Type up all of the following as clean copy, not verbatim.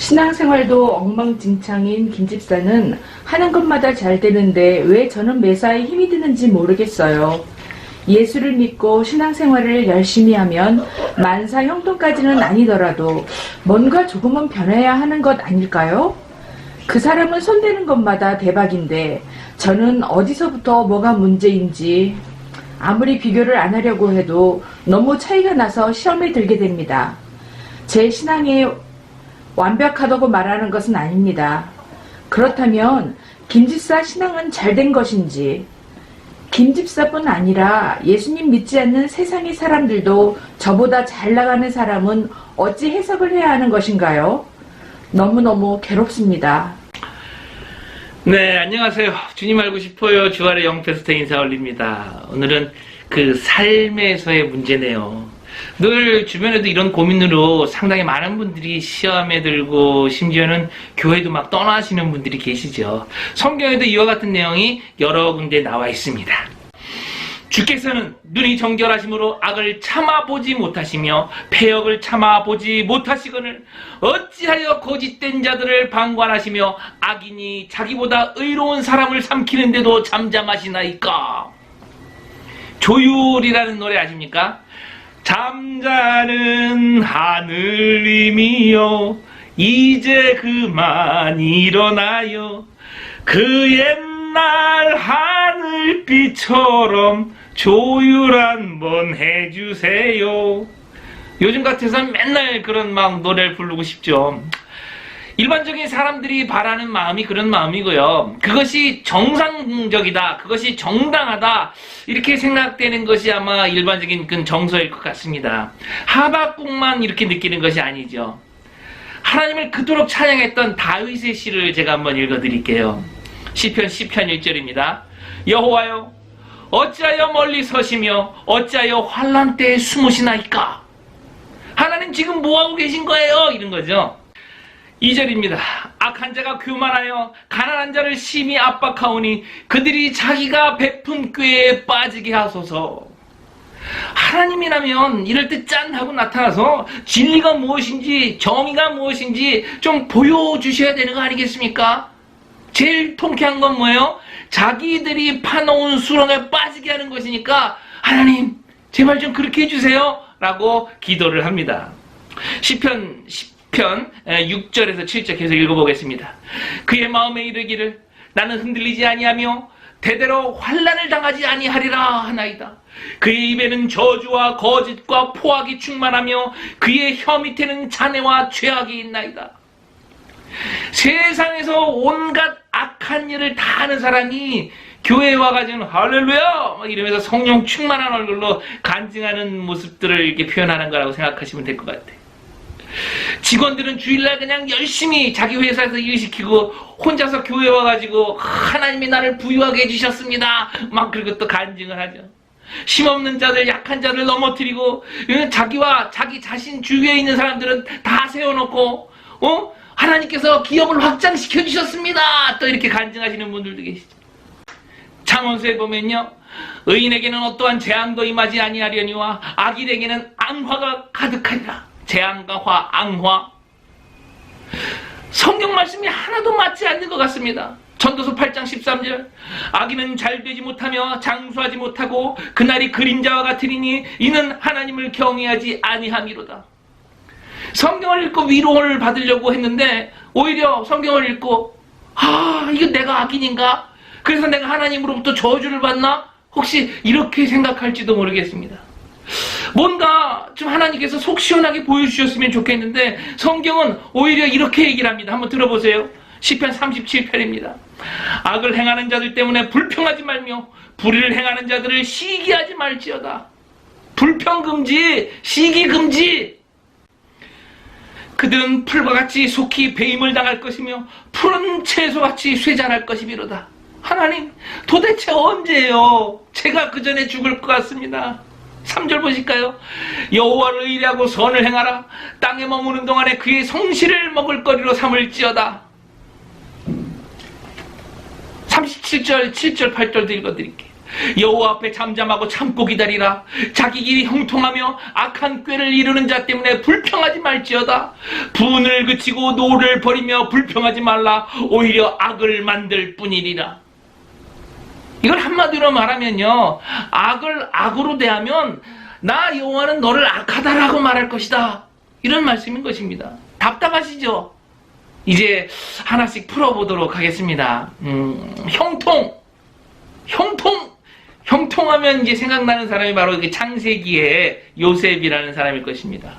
신앙생활도 엉망진창인 김집사는 하는 것마다 잘 되는데 왜 저는 매사에 힘이 드는지 모르겠어요. 예수를 믿고 신앙생활을 열심히 하면 만사 형통까지는 아니더라도 뭔가 조금은 변해야 하는 것 아닐까요? 그 사람은 손대는 것마다 대박인데 저는 어디서부터 뭐가 문제인지 아무리 비교를 안 하려고 해도 너무 차이가 나서 시험에 들게 됩니다. 제 신앙이 완벽하다고 말하는 것은 아닙니다. 그렇다면 김집사 신앙은 잘된 것인지, 김집사뿐 아니라 예수님 믿지 않는 세상의 사람들도 저보다 잘 나가는 사람은 어찌 해석을 해야 하는 것인가요? 너무너무 괴롭습니다. 네, 안녕하세요. 주님 알고 싶어요. 주말의 영패스터 인사 올립니다. 오늘은 그 삶에서의 문제네요. 늘 주변에도 이런 고민으로 상당히 많은 분들이 시험에 들고 심지어는 교회도 막 떠나시는 분들이 계시죠. 성경에도 이와 같은 내용이 여러 군데 나와 있습니다. 주께서는 눈이 정결하심으로 악을 참아보지 못하시며 패역을 참아보지 못하시거늘 어찌하여 거짓된 자들을 방관하시며 악인이 자기보다 의로운 사람을 삼키는데도 잠잠하시나이까. 조율이라는 노래 아십니까? 잠자는 하늘님이여 이제 그만 일어나요. 그 옛날 하늘빛처럼 조율 한번 해주세요. 요즘 같아서는 맨날 그런 막 노래를 부르고 싶죠. 일반적인 사람들이 바라는 마음이 그런 마음이고요. 그것이 정상적이다, 그것이 정당하다 이렇게 생각되는 것이 아마 일반적인 그 정서일 것 같습니다. 하박국만 이렇게 느끼는 것이 아니죠. 하나님을 그토록 찬양했던 다윗의 시를 제가 한번 읽어드릴게요. 시편 10편 1절입니다. 여호와여 어찌하여 멀리 서시며 어찌하여 환난 때에 숨으시나이까. 하나님 지금 뭐하고 계신 거예요? 이런 거죠. 2절입니다. 악한 자가 교만하여 가난한 자를 심히 압박하오니 그들이 자기가 베푼 꾀에 빠지게 하소서. 하나님이라면 이럴 때 짠 하고 나타나서 진리가 무엇인지 정의가 무엇인지 좀 보여주셔야 되는 거 아니겠습니까? 제일 통쾌한 건 뭐예요? 자기들이 파놓은 수렁에 빠지게 하는 것이니까 하나님 제발 좀 그렇게 해주세요 라고 기도를 합니다. 시편 6절에서 7절 계속 읽어보겠습니다. 그의 마음에 이르기를 나는 흔들리지 아니하며 대대로 환난을 당하지 아니하리라 하나이다. 그의 입에는 저주와 거짓과 포악이 충만하며 그의 혀 밑에는 잔해와 죄악이 있나이다. 세상에서 온갖 악한 일을 다 하는 사람이 교회에 와가지고 할렐루야 막 이러면서 성령 충만한 얼굴로 간증하는 모습들을 이렇게 표현하는 거라고 생각하시면 될 것 같아요. 직원들은 주일날 그냥 열심히 자기 회사에서 일시키고 혼자서 교회 와가지고 하나님이 나를 부유하게 해주셨습니다 막 그리고 또 간증을 하죠. 힘없는 자들 약한 자를 넘어뜨리고 자기와 자기 자신 주위에 있는 사람들은 다 세워놓고 하나님께서 기업을 확장시켜 주셨습니다 또 이렇게 간증하시는 분들도 계시죠. 창언서에 보면요, 의인에게는 어떠한 재앙도 임하지 아니하려니와 악인에게는 앙화가 가득하리라. 재앙과 화, 앙화. 성경 말씀이 하나도 맞지 않는 것 같습니다. 전도서 8장 13절 악인은 잘되지 못하며 장수하지 못하고 그날이 그림자와 같으리니 이는 하나님을 경외하지 아니함이로다. 성경을 읽고 위로를 받으려고 했는데 오히려 성경을 읽고 이거 내가 악인인가? 그래서 내가 하나님으로부터 저주를 받나? 혹시 이렇게 생각할지도 모르겠습니다. 뭔가 좀 하나님께서 속 시원하게 보여주셨으면 좋겠는데 성경은 오히려 이렇게 얘기를 합니다. 한번 들어보세요. 시편 37편입니다. 악을 행하는 자들 때문에 불평하지 말며 불의를 행하는 자들을 시기하지 말지어다. 불평금지, 시기금지. 그들은 풀과 같이 속히 배임을 당할 것이며 푸른 채소같이 쇠잔할 것이미로다. 하나님 도대체 언제예요? 제가 그 전에 죽을 것 같습니다. 3절 보실까요? 여호와를 의뢰하고 선을 행하라. 땅에 머무는 동안에 그의 성실을 먹을거리로 삼을지어다. 37절, 7절, 8절도 읽어드릴게요. 여호와 앞에 잠잠하고 참고 기다리라. 자기 길이 형통하며 악한 꾀를 이루는 자 때문에 불평하지 말지어다. 분을 그치고 노를 버리며 불평하지 말라. 오히려 악을 만들 뿐이리라. 이걸 한마디로 말하면요, 악을 악으로 대하면 나 여호와는 너를 악하다라고 말할 것이다, 이런 말씀인 것입니다. 답답하시죠? 이제 하나씩 풀어보도록 하겠습니다. 형통하면 이제 생각나는 사람이 바로 창세기의 요셉이라는 사람일 것입니다.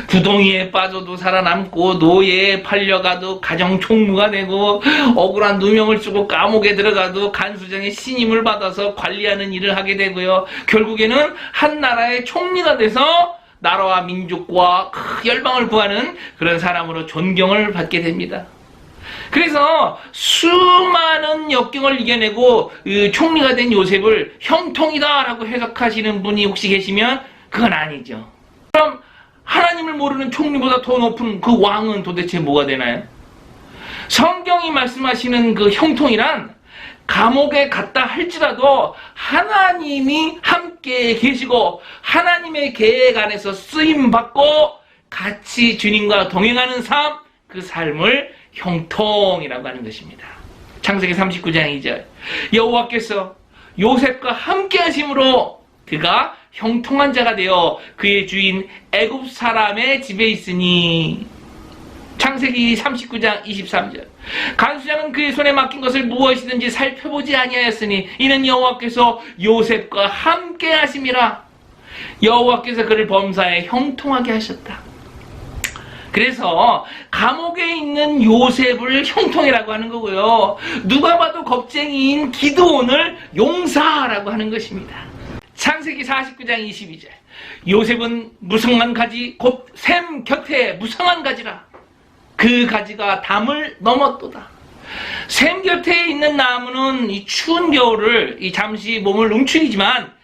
구덩이에 빠져도 살아남고 노예에 팔려가도 가정 총무가 되고 억울한 누명을 쓰고 감옥에 들어가도 간수장의 신임을 받아서 관리하는 일을 하게 되고요. 결국에는 한 나라의 총리가 돼서 나라와 민족과 열방을 구하는 그런 사람으로 존경을 받게 됩니다. 그래서 수많은 역경을 이겨내고 총리가 된 요셉을 형통이다라고 해석하시는 분이 혹시 계시면 그건 아니죠. 그럼 하나님을 모르는 총리보다 더 높은 그 왕은 도대체 뭐가 되나요? 성경이 말씀하시는 그 형통이란 감옥에 갔다 할지라도 하나님이 함께 계시고 하나님의 계획 안에서 쓰임받고 같이 주님과 동행하는 삶, 그 삶을 형통이라고 하는 것입니다. 창세기 39장 2절, 여호와께서 요셉과 함께 하심으로 그가 형통한 자가 되어 그의 주인 애굽 사람의 집에 있으니. 창세기 39장 23절, 간수장은 그의 손에 맡긴 것을 무엇이든지 살펴보지 아니하였으니 이는 여호와께서 요셉과 함께 하심이라. 여호와께서 그를 범사에 형통하게 하셨다. 그래서 감옥에 있는 요셉을 형통이라고 하는 거고요. 누가 봐도 겁쟁이인 기드온을 용사라고 하는 것입니다. 창세기 49장 22절, 요셉은 무성한 가지 곧 샘 곁에 무성한 가지라. 그 가지가 담을 넘었도다. 샘 곁에 있는 나무는 이 추운 겨울을 잠시 몸을 움츠리지만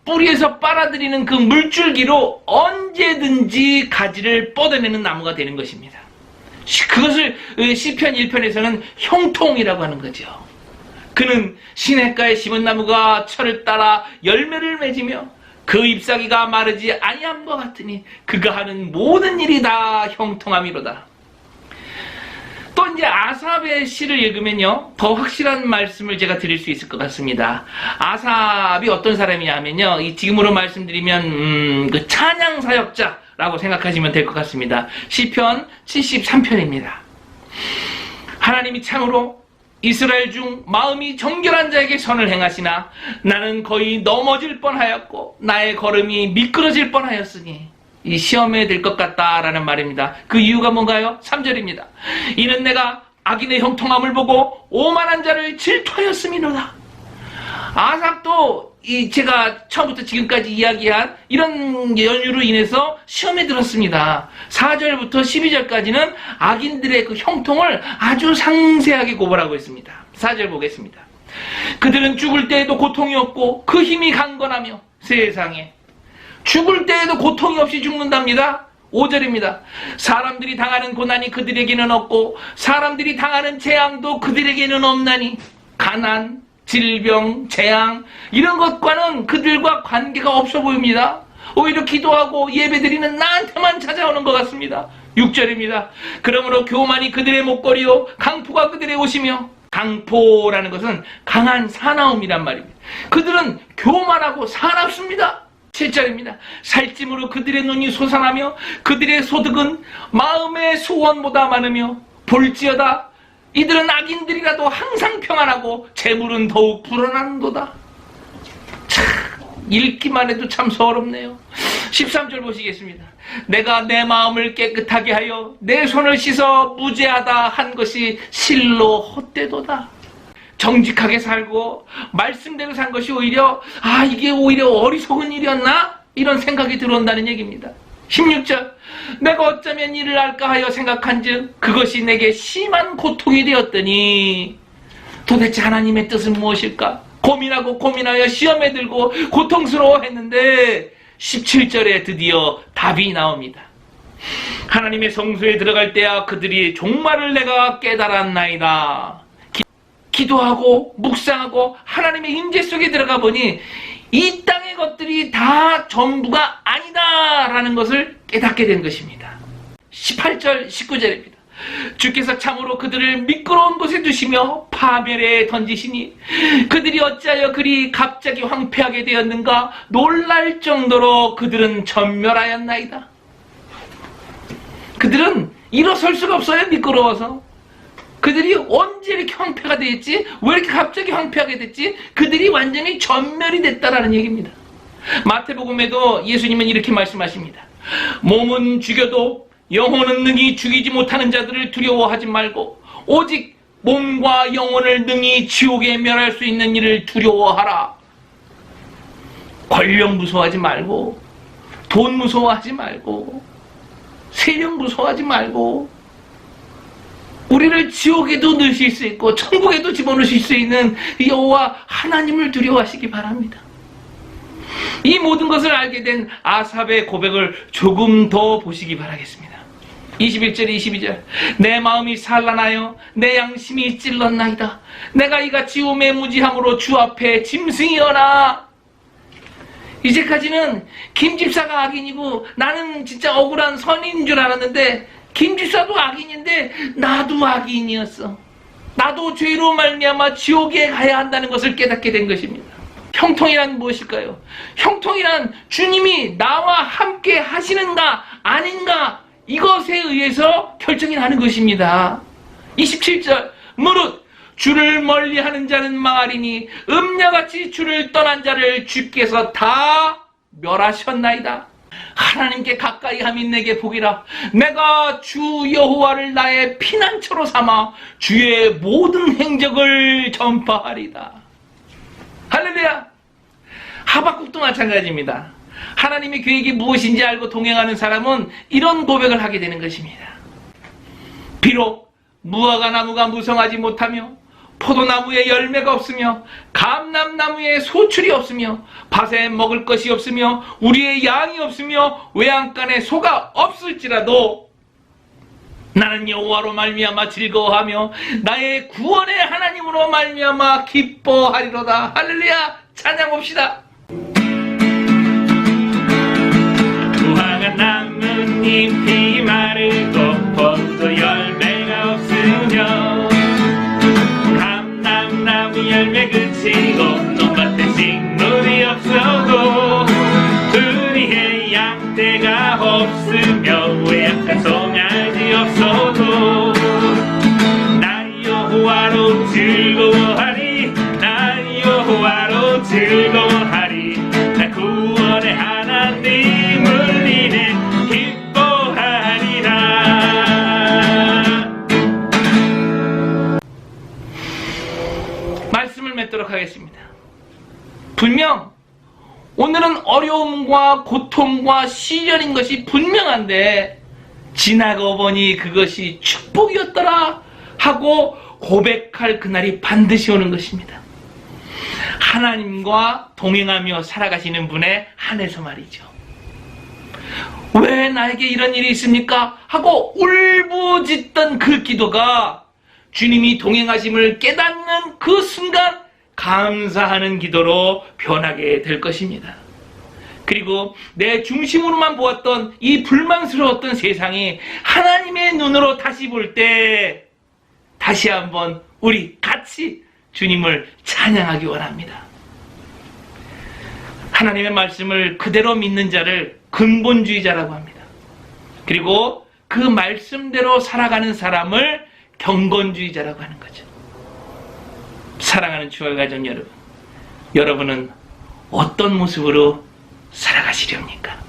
뿌리에서 빨아들이는 그 물줄기로 언제든지 가지를 뻗어내는 나무가 되는 것입니다. 그것을 시편 1편에서는 형통이라고 하는 거죠. 그는 시냇가에 심은 나무가 철을 따라 열매를 맺으며 그 잎사귀가 마르지 아니함과 같으니 그가 하는 모든 일이 다 형통함이로다. 또 이제 아삽의 시를 읽으면요, 더 확실한 말씀을 제가 드릴 수 있을 것 같습니다. 아삽이 어떤 사람이냐 하면요, 지금으로 말씀드리면 그 찬양 사역자라고 생각하시면 될 것 같습니다. 시편 73편입니다. 하나님이 참으로 이스라엘 중 마음이 정결한 자에게 선을 행하시나 나는 거의 넘어질 뻔하였고 나의 걸음이 미끄러질 뻔하였으니. 이 시험에 들 것 같다라는 말입니다. 그 이유가 뭔가요? 3절입니다. 이는 내가 악인의 형통함을 보고 오만한 자를 질투하였음이로다. 아삽도 제가 처음부터 지금까지 이야기한 이런 연유로 인해서 시험에 들었습니다. 4절부터 12절까지는 악인들의 그 형통을 아주 상세하게 고발하고 있습니다. 4절 보겠습니다. 그들은 죽을 때에도 고통이 없고 그 힘이 강건하며 세상에 죽을 때에도 고통이 없이 죽는답니다. 5절입니다. 사람들이 당하는 고난이 그들에게는 없고 사람들이 당하는 재앙도 그들에게는 없나니 가난, 질병, 재앙 이런 것과는 그들과 관계가 없어 보입니다. 오히려 기도하고 예배드리는 나한테만 찾아오는 것 같습니다. 6절입니다. 그러므로 교만이 그들의 목걸이요 강포가 그들의 옷이며. 강포라는 것은 강한 사나움이란 말입니다. 그들은 교만하고 사납습니다. 7절입니다. 살찜으로 그들의 눈이 솟아나며 그들의 소득은 마음의 소원보다 많으며 볼지어다 이들은 악인들이라도 항상 평안하고 재물은 더욱 불어나는도다. 참 읽기만 해도 참 서럽네요. 13절 보시겠습니다. 내가 내 마음을 깨끗하게 하여 내 손을 씻어 무죄하다 한 것이 실로 헛되도다. 정직하게 살고 말씀대로 산 것이 오히려 이게 오히려 어리석은 일이었나? 이런 생각이 들어온다는 얘기입니다. 16절 내가 어쩌면 이를 알까 하여 생각한즉 그것이 내게 심한 고통이 되었더니. 도대체 하나님의 뜻은 무엇일까? 고민하여 시험에 들고 고통스러워했는데 17절에 드디어 답이 나옵니다. 하나님의 성소에 들어갈 때야 그들이 종말을 내가 깨달았나이다. 기도하고 묵상하고 하나님의 임재 속에 들어가 보니 이 땅의 것들이 다 전부가 아니다라는 것을 깨닫게 된 것입니다. 18절 19절입니다. 주께서 참으로 그들을 미끄러운 곳에 두시며 파멸에 던지시니 그들이 어찌하여 그리 갑자기 황폐하게 되었는가 놀랄 정도로 그들은 전멸하였나이다. 그들은 일어설 수가 없어요. 미끄러워서. 그들이 언제 이렇게 황폐가 됐지? 왜 이렇게 갑자기 황폐하게 됐지? 그들이 완전히 전멸이 됐다라는 얘기입니다. 마태복음에도 예수님은 이렇게 말씀하십니다. 몸은 죽여도 영혼은 능히 죽이지 못하는 자들을 두려워하지 말고 오직 몸과 영혼을 능히 지옥에 멸할 수 있는 일을 두려워하라. 권력 무서워하지 말고, 돈 무서워하지 말고, 세력 무서워하지 말고, 우리를 지옥에도 넣으실 수 있고 천국에도 집어넣으실 수 있는 여호와 하나님을 두려워하시기 바랍니다. 이 모든 것을 알게 된 아삽의 고백을 조금 더 보시기 바라겠습니다. 21절 22절 내 마음이 산란하여 내 양심이 찔렀나이다. 내가 이같이 우매무지함으로 주 앞에 짐승이어나. 이제까지는 김집사가 악인이고 나는 진짜 억울한 선인 줄 알았는데 김집사도 악인인데 나도 악인이었어. 나도 죄로 말미암아 지옥에 가야 한다는 것을 깨닫게 된 것입니다. 형통이란 무엇일까요? 형통이란 주님이 나와 함께 하시는가 아닌가 이것에 의해서 결정이 나는 것입니다. 27절 무릇 주를 멀리하는 자는 망하리니 음녀같이 주를 떠난 자를 주께서 다 멸하셨나이다. 하나님께 가까이 함이 내게 복이라. 내가 주 여호와를 나의 피난처로 삼아 주의 모든 행적을 전파하리다. 할렐루야. 하박국도 마찬가지입니다. 하나님의 계획이 무엇인지 알고 동행하는 사람은 이런 고백을 하게 되는 것입니다. 비록 무화과 나무가 무성하지 못하며 포도나무에 열매가 없으며 감람나무에 소출이 없으며 밭에 먹을 것이 없으며 우리의 양이 없으며 외양간에 소가 없을지라도 나는 여호와로 말미암아 즐거워하며 나의 구원의 하나님으로 말미암아 기뻐하리로다. 할렐루야. 찬양합시다. 무화과 나뭇잎이 마르고 포도 열매가 없으며 감람나무 열매 그치고 논밭에 식물이 없어도 우리의 양떼가 없으며 외양간 송아지 없어도 나 여호와로 즐거워하리. 나 여호와로 즐거워하리. 나 구원의 하나님을 인해 기뻐하리라. 말씀을 맺도록 하겠습니다. 분명 오늘은 어려움과 고통과 시련인 것이 분명한데 지나고 보니 그것이 축복이었더라 하고 고백할 그날이 반드시 오는 것입니다. 하나님과 동행하며 살아가시는 분에 한해서 말이죠. 왜 나에게 이런 일이 있습니까? 하고 울부짖던 그 기도가 주님이 동행하심을 깨닫는 그 순간 감사하는 기도로 변하게 될 것입니다. 그리고 내 중심으로만 보았던 이 불만스러웠던 세상이 하나님의 눈으로 다시 볼 때 다시 한번 우리 같이 주님을 찬양하기 원합니다. 하나님의 말씀을 그대로 믿는 자를 근본주의자라고 합니다. 그리고 그 말씀대로 살아가는 사람을 경건주의자라고 하는 거죠. 사랑하는 주와 가정 여러분, 여러분은 어떤 모습으로 살아가시렵니까?